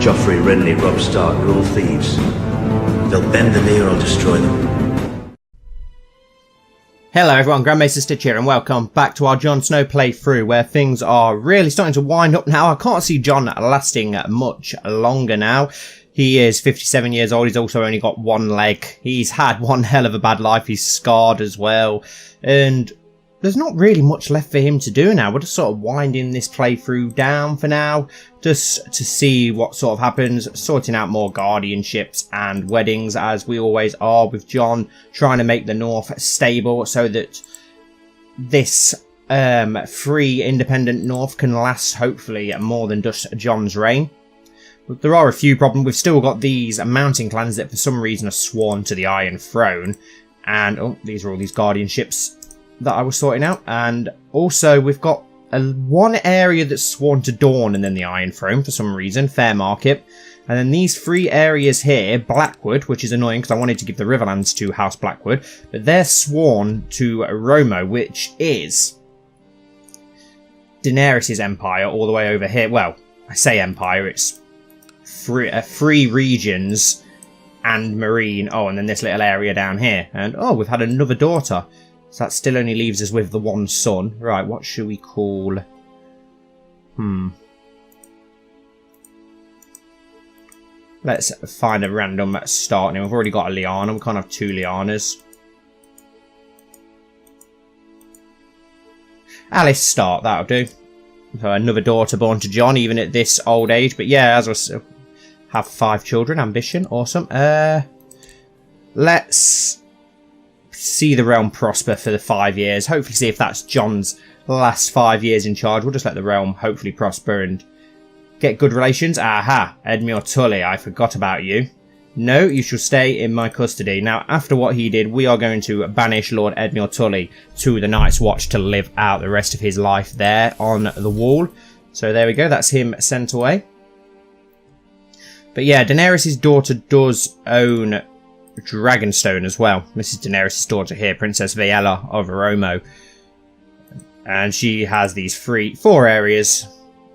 Joffrey, Renly, Robb Stark, they're all thieves. They'll bend the knee or I'll destroy them. Hello everyone, Grand Maester Stitch here and welcome back to our Jon Snow playthrough where things are really starting to wind up now. I can't see Jon lasting much longer now. He is 57 years old, he's also only got one leg. He's had one hell of a bad life, he's scarred as well. And there's not really much left for him to do now. We're just sort of winding this playthrough down for now, just to see what sort of happens, sorting out more guardianships and weddings as we always are with Jon, trying to make the North stable so that this free independent North can last hopefully more than just Jon's reign. But there are a few problems. We've still got these mountain clans that for some reason are sworn to the Iron Throne, and oh, these are all these guardianships that I was sorting out. And also we've got one area that's sworn to Dawn and then the Iron Throne for some reason, Fair Market. And then these three areas here, Blackwood, which is annoying because I wanted to give the Riverlands to House Blackwood, but they're sworn to Romo, which is Daenerys' empire all the way over here. Well, I say empire, it's three regions and Marine. Oh, and then this little area down here. And oh, we've had another daughter. So that still only leaves us with the one son. Right, what should we call... Let's find a random start now. We've already got a Lyanna. We can't have two Lyannas. Alice Stark, that'll do. So another daughter born to Jon, even at this old age. But yeah, as I have 5 children. Ambition, awesome. Let's see the realm prosper for the 5 years. Hopefully see if that's Jon's last 5 years in charge. We'll just let the realm hopefully prosper and get good relations. Aha, Edmure Tully, I forgot about you. No, you shall stay in my custody. Now, after what he did, we are going to banish Lord Edmure Tully to the Night's Watch to live out the rest of his life there on the wall. So there we go, that's him sent away. But yeah, Daenerys' daughter does own Dragonstone as well. This is Daenerys' daughter here, Princess Viella of Romo. And she has these 4 areas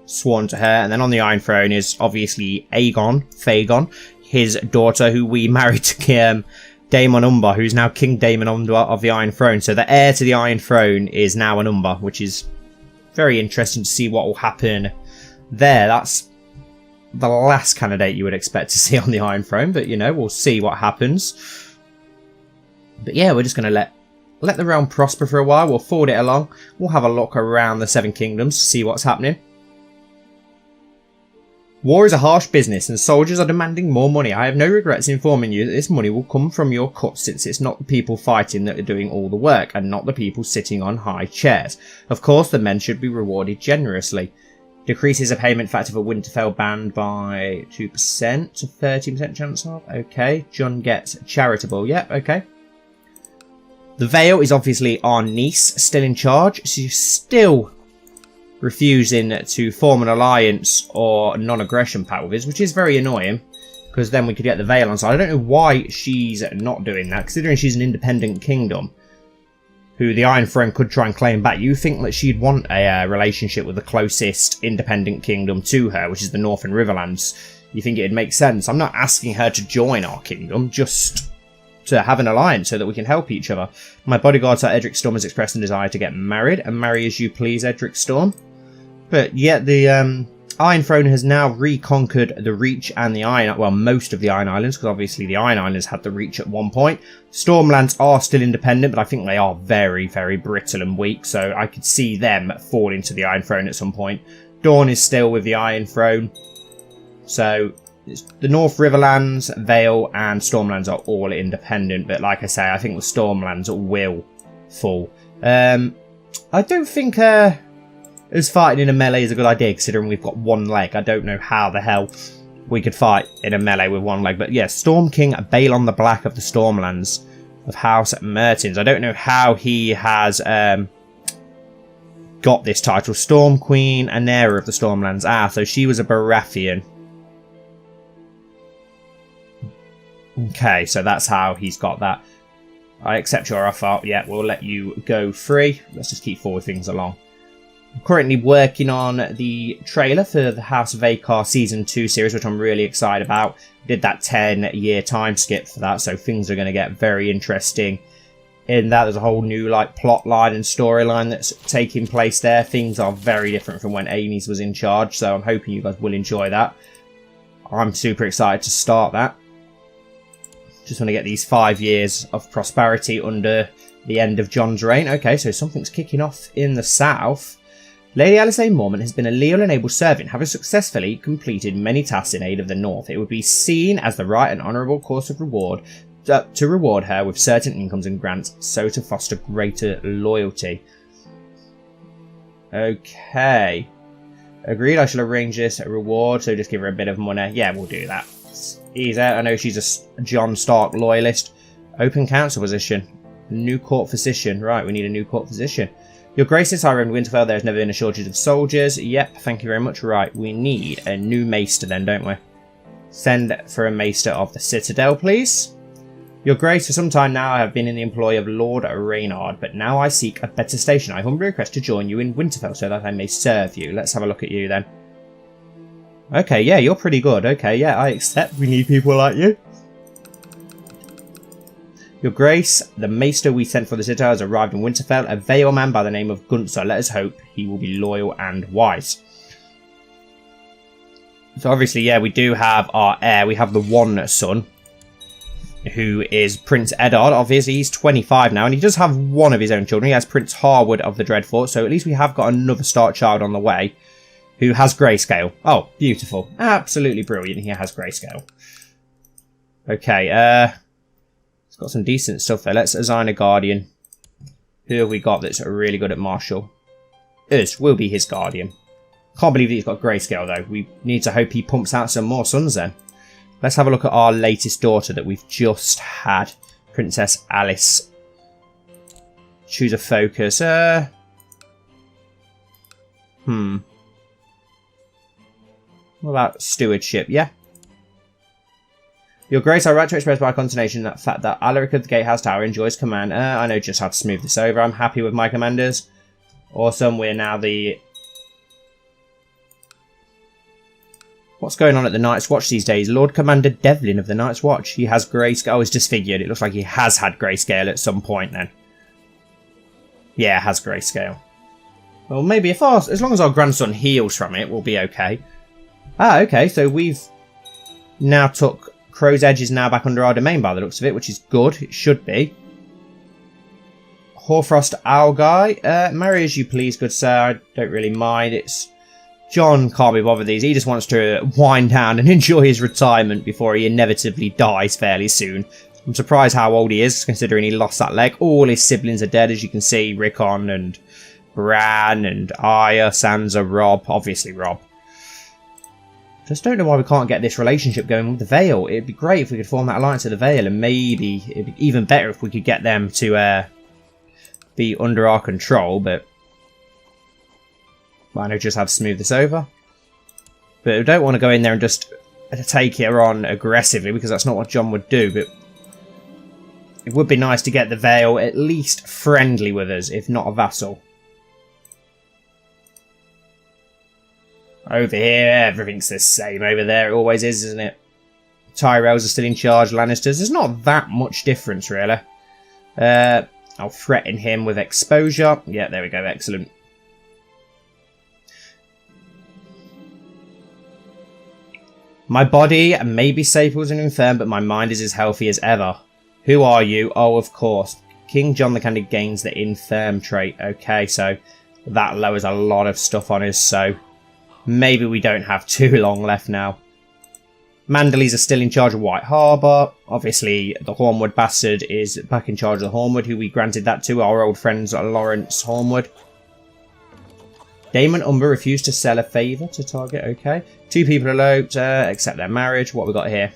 sworn to her. And then on the Iron Throne is obviously Fagon, his daughter, who we married to Daemon Umber, who's now King Daemon Umber of the Iron Throne. So the heir to the Iron Throne is now an Umber, which is very interesting to see what will happen there. That's the last candidate you would expect to see on the Iron Throne, but you know, we'll see what happens. But yeah, we're just going to let the realm prosper for a while. We'll forward it along. We'll have a look around the 7 Kingdoms to see what's happening. War is a harsh business and soldiers are demanding more money. I have no regrets in informing you that this money will come from your cut, since it's not the people fighting that are doing all the work and not the people sitting on high chairs. Of course, the men should be rewarded generously. Decreases a payment factor for Winterfell banned by 2% to 30% chance of. Okay, Jon gets charitable. Yep, okay. The Vale is obviously our niece, still in charge. She's still refusing to form an alliance or non-aggression pact with us, which is very annoying, because then we could get the Vale on side. I don't know why she's not doing that, considering she's an independent kingdom who the Iron Throne could try and claim back. You think that she'd want a relationship with the closest independent kingdom to her, which is the North and Riverlands. You think it'd make sense. I'm not asking her to join our kingdom, just to have an alliance so that we can help each other. My bodyguard, Sir Edric Storm, has expressed a desire to get married, and marry as you please, Edric Storm. But yet the Iron Throne has now reconquered the Reach and the Iron... Well, most of the Iron Islands, because obviously the Iron Islands had the Reach at one point. Stormlands are still independent, but I think they are very, very brittle and weak, so I could see them falling to the Iron Throne at some point. Dawn is still with the Iron Throne. So it's the North Riverlands, Vale, and Stormlands are all independent, but like I say, I think the Stormlands will fall. I don't think... us fighting in a melee is a good idea, considering we've got one leg. I don't know how the hell we could fight in a melee with one leg. But yeah, Storm King Balon the Black of the Stormlands of House Mertens. I don't know how he has got this title. Storm Queen Anera of the Stormlands. Ah, so she was a Baratheon. Okay, so that's how he's got that. I accept your offer. Yeah, we'll let you go free. Let's just keep forward things along. I'm currently working on the trailer for the House of Agar Season 2 series, which I'm really excited about. Did that 10-year time skip for that, so things are going to get very interesting. In that, there's a whole new plot line and storyline that's taking place there. Things are very different from when Amy's was in charge, so I'm hoping you guys will enjoy that. I'm super excited to start that. Just want to get these 5 years of prosperity under the end of Jon's reign. Okay, so something's kicking off in the south. Lady Alice A. Mormont has been a leal and able servant, having successfully completed many tasks in aid of the North. It would be seen as the right and honourable course of reward to reward her with certain incomes and grants, so to foster greater loyalty. Okay. Agreed, I shall arrange this reward, so just give her a bit of money. Yeah, we'll do that. Ease out. I know she's a Jon Stark loyalist. Open council position. New court physician. Right, we need a new court physician. Your Graces, I in Winterfell, there's never been a shortage of soldiers. Yep, thank you very much. Right, we need a new maester then, don't we? Send for a maester of the Citadel, please. Your Grace, for some time now I have been in the employ of Lord Reynard, but now I seek a better station. I humbly request to join you in Winterfell so that I may serve you. Let's have a look at you then. Okay, yeah, you're pretty good. Okay, yeah, I accept. We need people like you. Your Grace, the maester we sent for the Citadel has arrived in Winterfell, a Vale man by the name of Gunther. Let us hope he will be loyal and wise. So obviously, yeah, we do have our heir. We have the one son, who is Prince Eddard. Obviously, he's 25 now, and he does have one of his own children. He has Prince Harwood of the Dreadfort, so at least we have got another Stark child on the way, who has grayscale. Oh, beautiful. Absolutely brilliant. He has grayscale. Okay, it's got some decent stuff there. Let's assign a guardian. Who have we got that's really good at martial? Us will be his guardian. Can't believe that he's got grayscale, though. We need to hope he pumps out some more sons, then. Let's have a look at our latest daughter that we've just had. Princess Alice. Choose a focus. What about stewardship? Yeah. Your Grace, I write to express my consternation that fact that Alaric of the Gatehouse Tower enjoys command. I know just how to smooth this over. I'm happy with my commanders. Awesome. We're now the... What's going on at the Night's Watch these days? Lord Commander Devlin of the Night's Watch. He has grayscale. Oh, it's disfigured. It looks like he has had grayscale at some point then. Yeah, has grayscale. Well, maybe as long as our grandson heals from it, we'll be okay. Ah, okay. So we've now took... Crow's Edge is now back under our domain by the looks of it, which is good. It should be. Hoarfrost Owl Guy. Marry as you please, good sir. I don't really mind. It's... Jon can't be bothered with these. He just wants to wind down and enjoy his retirement before he inevitably dies fairly soon. I'm surprised how old he is, considering he lost that leg. All his siblings are dead, as you can see. Rickon and Bran and Arya, Sansa, Robb. Obviously Robb. Just don't know why we can't get this relationship going with the Vale. It'd be great if we could form that alliance with the Vale, and maybe it'd be even better if we could get them to be under our control, but... I know just how to smooth this over. But I don't want to go in there and just take her on aggressively, because that's not what Jon would do. But it would be nice to get the Vale at least friendly with us, if not a vassal. Over here, everything's the same. Over there, it always is, isn't it? Tyrells are still in charge, Lannisters. There's not that much difference, really. I'll threaten him with exposure. Yeah, there we go. Excellent. My body may be staples and infirm, but my mind is as healthy as ever. Who are you? Oh, of course. King Jon the Candid gains the infirm trait. Okay, so that lowers a lot of stuff on us, so maybe we don't have too long left now. Manderleys are still in charge of White Harbour. Obviously, the Hornwood bastard is back in charge of the Hornwood, who we granted that to, our old friends Lawrence Hornwood. Daemon Umber refused to sell a favour to target. Okay. 2 people eloped, accept their marriage. What have we got here?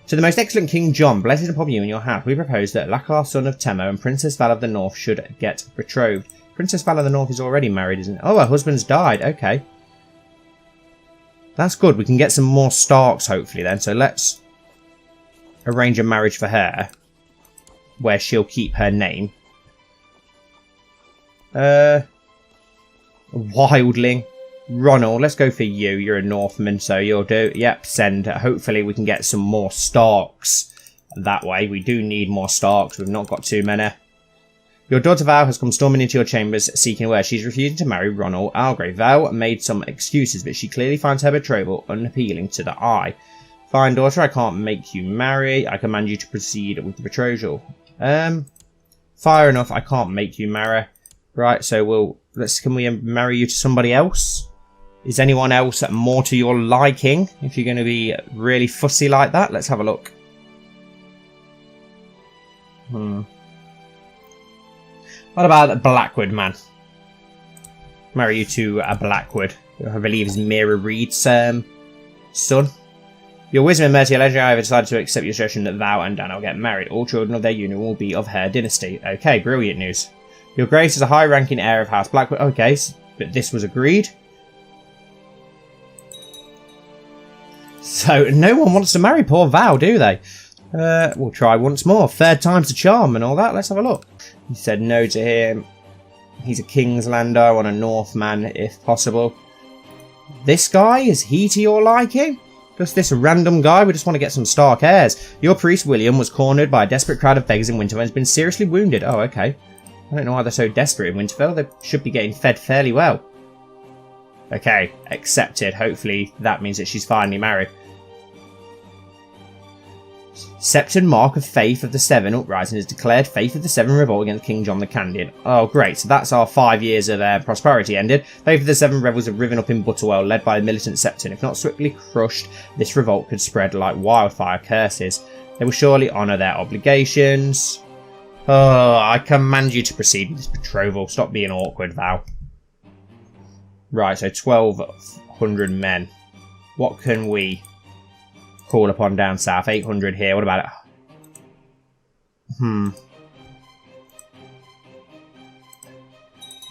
To the most excellent King Jon, blessed upon you and your house, we propose that Lakar, son of Temo, and Princess Val of the North should get betrothed. Princess Val of the North is already married, isn't it? Oh, her husband's died. Okay. That's good. We can get some more Starks, hopefully, then. So let's arrange a marriage for her, where she'll keep her name. Wildling. Ronald, let's go for you. You're a Northman, so you'll do. Yep, send. Hopefully we can get some more Starks that way. We do need more Starks. We've not got too many. Your daughter Val has come storming into your chambers seeking where she's refusing to marry Ronald Algrave. Val made some excuses, but she clearly finds her betrothal unappealing to the eye. Fine, daughter, I can't make you marry. I command you to proceed with the betrothal. Fire enough, I can't make you marry. Right, so can we marry you to somebody else? Is anyone else more to your liking? If you're going to be really fussy like that, let's have a look. What about Blackwood, man? Marry you to a Blackwood, who I believe is Mira Reed's son. Your wisdom and mercy allows you, I have decided to accept your suggestion that thou and Dan will get married. All children of their union will be of her dynasty. Okay, brilliant news. Your grace is a high-ranking heir of House Blackwood. Okay, but this was agreed. So, no one wants to marry poor Val, do they? We'll try once more. Third time's the charm and all that. Let's have a look. He said no to him. He's a Kingslander. I want a Northman, if possible. This guy, is he to your liking? Just this random guy? We just want to get some Stark heirs. Your priest, William, was cornered by a desperate crowd of beggars in Winterfell and has been seriously wounded. Oh, okay. I don't know why they're so desperate in Winterfell. They should be getting fed fairly well. Okay, accepted. Hopefully that means that she's finally married. Septon Mark of Faith of the Seven Uprising has declared Faith of the Seven revolt against King John the Candid. Oh, great. So that's our 5 years of prosperity ended. Faith of the Seven rebels have riven up in Butterwell, led by the militant Septon. If not swiftly crushed, this revolt could spread like wildfire. Curses. They will surely honour their obligations. Oh, I command you to proceed with this betrothal. Stop being awkward, Val. Right, so 1,200 men. What can we call upon down south? 800 here. What about it?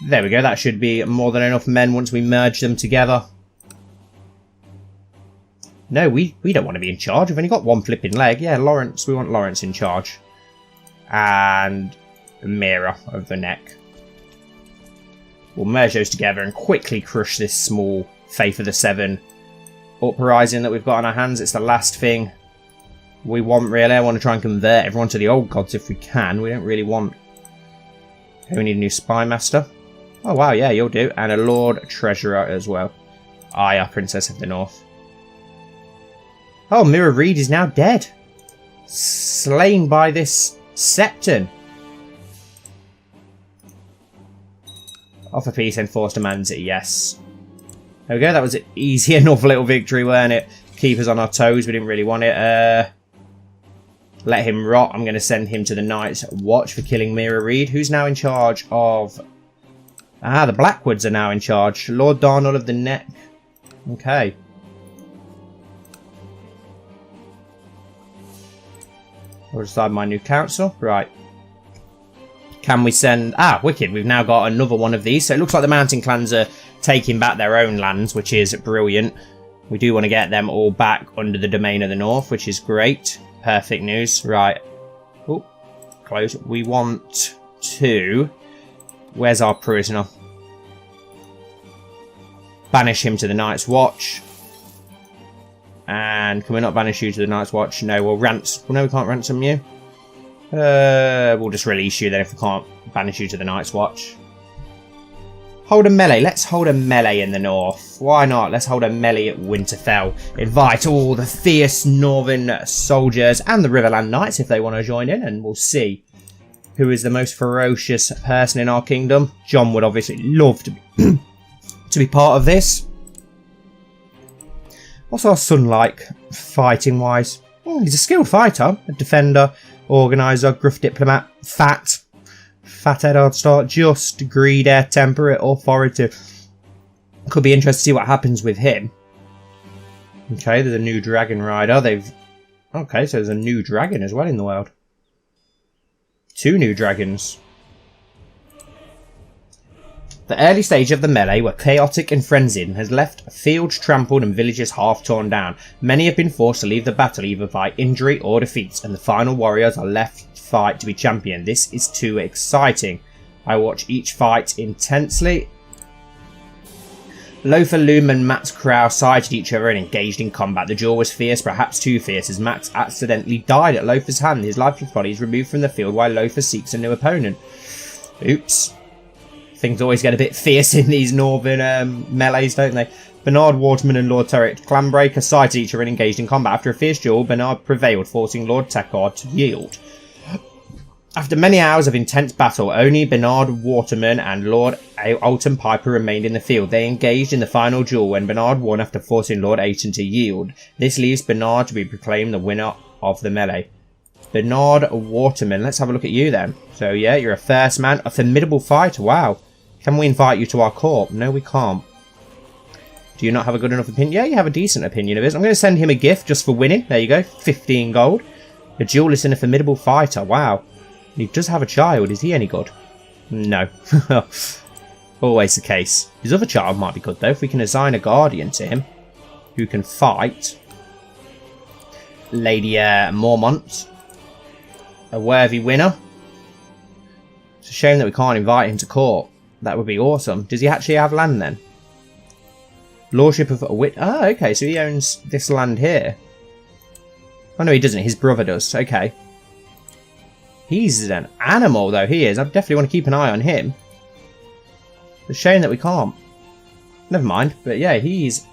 There we go. That should be more than enough men once we merge them together. No, we don't want to be in charge. We've only got one flipping leg. Yeah, Lawrence. We want Lawrence in charge. And Mira of the neck. We'll merge those together and quickly crush this small Faith of the Seven uprising that we've got on our hands. It's the last thing we want, really. I want to try and convert everyone to the old gods if we can. We don't really want... Okay, we need a new spy master. Oh, wow, yeah, you'll do. And a Lord Treasurer as well. Aya, Princess of the North. Oh, Mira Reed is now dead. Slain by this Septon. Offer peace, enforce demands it, yes. There we go, that was an easy enough little victory, weren't it? Keep us on our toes, we didn't really want it. Let him rot. I'm going to send him to the Night's Watch for killing Mira Reed, who's now in charge of... Ah, the Blackwoods are now in charge. Lord Darnell of the Neck. Okay. I'll decide my new council. Right. Can we send... Ah, wicked. We've now got another one of these. So it looks like the Mountain Clans are taking back their own lands, which is brilliant. We do want to get them all back under the domain of the North, which is great. Perfect news. Right. Oh, close. We want to... Where's our prisoner? Banish him to the Night's Watch. And can we not banish you to the Night's Watch? No, we'll ransom... Well, no, we can't ransom you. We'll just release you then if we can't banish you to the Night's Watch. Hold a melee. Let's hold a melee in the north. Why not? Let's hold a melee at Winterfell. Invite all the fierce northern soldiers and the Riverland Knights if they want to join in, and we'll see who is the most ferocious person in our kingdom. Jon would obviously love to be, to be part of this. What's our son like, fighting-wise? Oh, he's a skilled fighter, a defender, organiser, gruff diplomat, fat Eddard Stark, just, greedy, temperate, authority. Could be interesting to see what happens with him. Okay, there's a new dragon rider. Okay, so there's a new dragon as well in the world. 2 new dragons. The early stage of the melee were chaotic and frenzied and has left fields trampled and villages half torn down. Many have been forced to leave the battle either by injury or defeats, and the final warriors are left to fight to be champion. This is too exciting. I watch each fight intensely. Lothar, Loom and Max Crow sighted each other and engaged in combat. The duel was fierce, perhaps too fierce, as Max accidentally died at Lothar's hand. His lifeless body is removed from the field while Lothar seeks a new opponent. Oops. Things always get a bit fierce in these northern melees, don't they? Bernard Waterman and Lord Turret Clanbreaker sighted each other and engaged in combat. After a fierce duel, Bernard prevailed, forcing Lord Tekard to yield. After many hours of intense battle, only Bernard Waterman and Lord Alton Piper remained in the field. They engaged in the final duel when Bernard won after forcing Lord Ayton to yield. This leaves Bernard to be proclaimed the winner of the melee. Bernard Waterman, let's have a look at you then. So yeah, you're a first man, a formidable fighter, wow. Can we invite you to our court? No, we can't. Do you not have a good enough opinion? Yeah, you have a decent opinion of his. I'm going to send him a gift just for winning. There you go, 15 gold. A duelist and a formidable fighter, wow. He does have a child. Is he any good? No. Always the case. His other child might be good, though, if we can assign a guardian to him who can fight Lady Mormont. A worthy winner. It's a shame that we can't invite him to court. That would be awesome. Does he actually have land, then? Lordship of Wit. Oh, okay, so he owns this land here. Oh, no, he doesn't. His brother does. Okay. He's an animal, though, he is. I definitely want to keep an eye on him. It's a shame that we can't. Never mind. But yeah, he's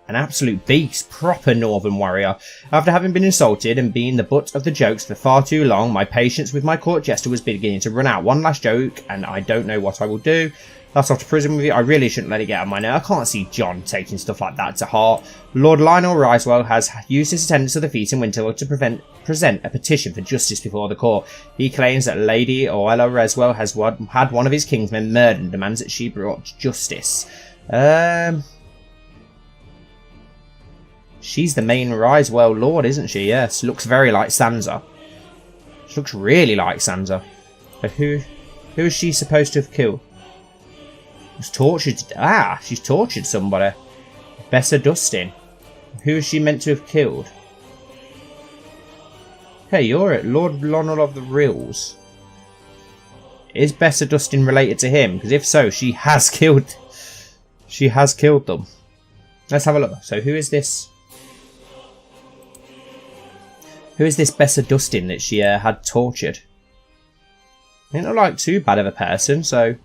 an absolute beast. Proper Northern warrior. After having been insulted and being the butt of the jokes for far too long, my patience with my court jester was beginning to run out. One last joke, and I don't know what I will do. That's off to prison with you. I really shouldn't let it get on my nerve. I can't see Jon taking stuff like that to heart. Lord Lionel Risewell has used his attendance of the feast in Winterfell to present a petition for justice before the court. He claims that Lady Oella Risewell has had one of his kingsmen murdered and demands that she brought justice. She's the main Risewell lord, isn't she? Yes, looks very like Sansa. She looks really like Sansa. But who is she supposed to have killed? Was tortured. Ah, she's tortured somebody. Bessa Dustin. Who is she meant to have killed? Hey, you're it, Lord Lonel of the Rills. Is Bessa Dustin related to him? Because if so, she has killed. She has killed them. Let's have a look. So who is this? Who is this Bessa Dustin that she had tortured? Didn't look like too bad of a person, so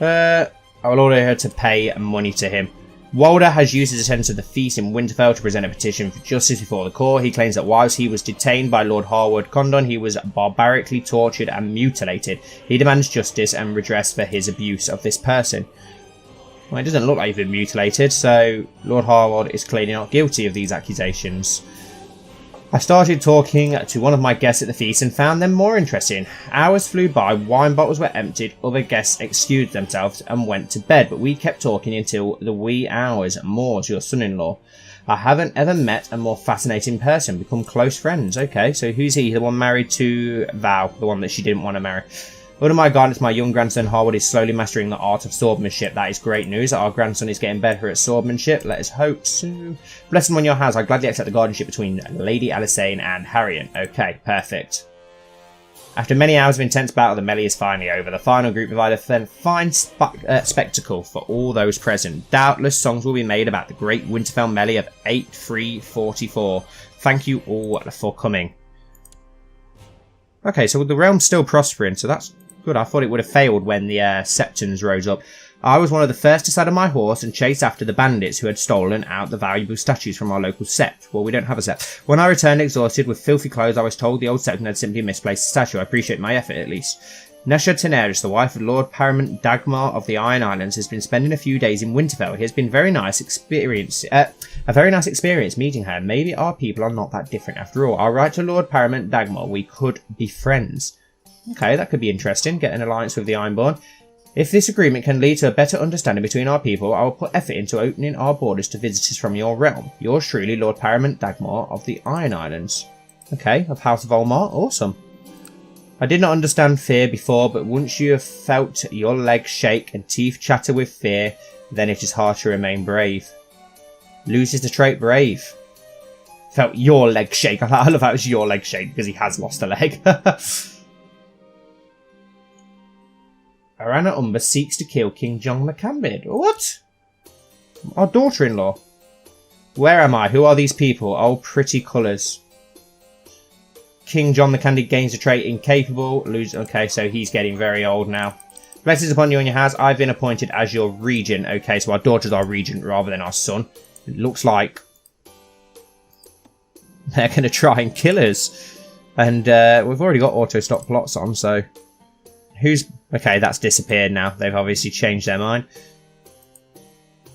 I will order her to pay money to him. Walder has used his attendance of the feast in Winterfell to present a petition for justice before the court. He claims that whilst he was detained by Lord Harwood Condon, he was barbarically tortured and mutilated. He demands justice and redress for his abuse of this person. Well, it doesn't look like he's been mutilated, so Lord Harwood is clearly not guilty of these accusations. I started talking to one of my guests at the feast and found them more interesting. Hours flew by, wine bottles were emptied, other guests excused themselves and went to bed, but we kept talking until the wee hours. Mors, your son-in-law. I haven't ever met a more fascinating person, become close friends. Okay, so who's he? The one married to Val, the one that she didn't want to marry. Under my guidance, my young grandson Harwood is slowly mastering the art of swordsmanship. That is great news. Our grandson is getting better at swordsmanship. Let us hope so. Bless him on your house. I gladly accept the guardianship between Lady Alysanne and Harrion. Okay, perfect. After many hours of intense battle, the melee is finally over. The final group provided a fine spectacle for all those present. Doubtless songs will be made about the great Winterfell melee of 8344. Thank you all for coming. Okay, so the realm's still prospering, so that's good. I thought it would have failed when the Septons rose up. I was one of the first to saddle my horse and chase after the bandits who had stolen out the valuable statues from our local sept. Well, we don't have a sept. When I returned exhausted with filthy clothes, I was told the old septon had simply misplaced the statue. I appreciate my effort, at least. Nesha Teneris, the wife of Lord Paramount Dagmar of the Iron Islands, has been spending a few days in Winterfell. It has been a very nice experience meeting her. Maybe our people are not that different after all. I'll write to Lord Paramount Dagmar. We could be friends. Okay, that could be interesting. Get an alliance with the Ironborn. If this agreement can lead to a better understanding between our people, I will put effort into opening our borders to visitors from your realm. Yours truly, Lord Paramount Dagmar of the Iron Islands. Okay, of House of Olmar. Awesome. I did not understand fear before, but once you have felt your legs shake and teeth chatter with fear, then it is hard to remain brave. Loses the trait brave. Felt your leg shake. I love how it's your leg shake because he has lost a leg. Arana Umber seeks to kill King Jon the Candid. What? Our daughter-in-law. Where am I? Who are these people? Oh, pretty colours. King Jon the Candid gains a trait Incapable. Okay, so he's getting very old now. Blessings upon you and your house. I've been appointed as your regent. Okay, so our daughter's our regent rather than our son. It looks like they're going to try and kill us. And we've already got auto-stop plots on, so... Who's... Okay, that's disappeared now. They've obviously changed their mind.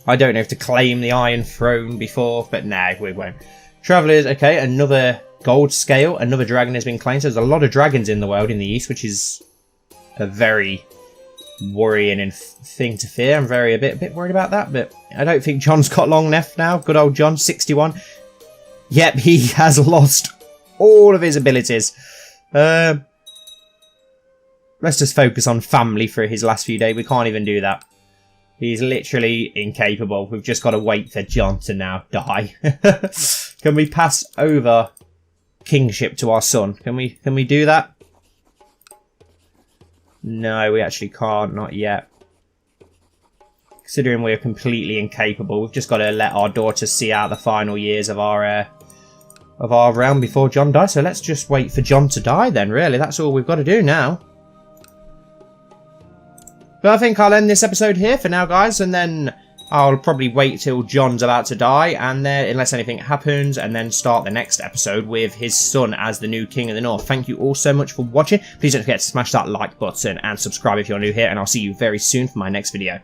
I don't know if to claim the Iron Throne before, but no, we won't. Travellers, okay, another gold scale. Another dragon has been claimed. So there's a lot of dragons in the world in the east, which is a very worrying thing to fear. I'm a bit worried about that, but I don't think Jon's got long left now. Good old Jon, 61. Yep, he has lost all of his abilities. Let's just focus on family for his last few days. We can't even do that. He's literally incapable. We've just got to wait for Jon to now die. Can we pass over kingship to our son? Can we do that? No, we actually can't. Not yet. Considering we're completely incapable, we've just got to let our daughter see out the final years of our realm before Jon dies. So let's just wait for Jon to die then, really. That's all we've got to do now. But I think I'll end this episode here for now, guys, and then I'll probably wait till Jon's about to die, and then, unless anything happens, and then start the next episode with his son as the new King of the North. Thank you all so much for watching. Please don't forget to smash that like button and subscribe if you're new here, and I'll see you very soon for my next video.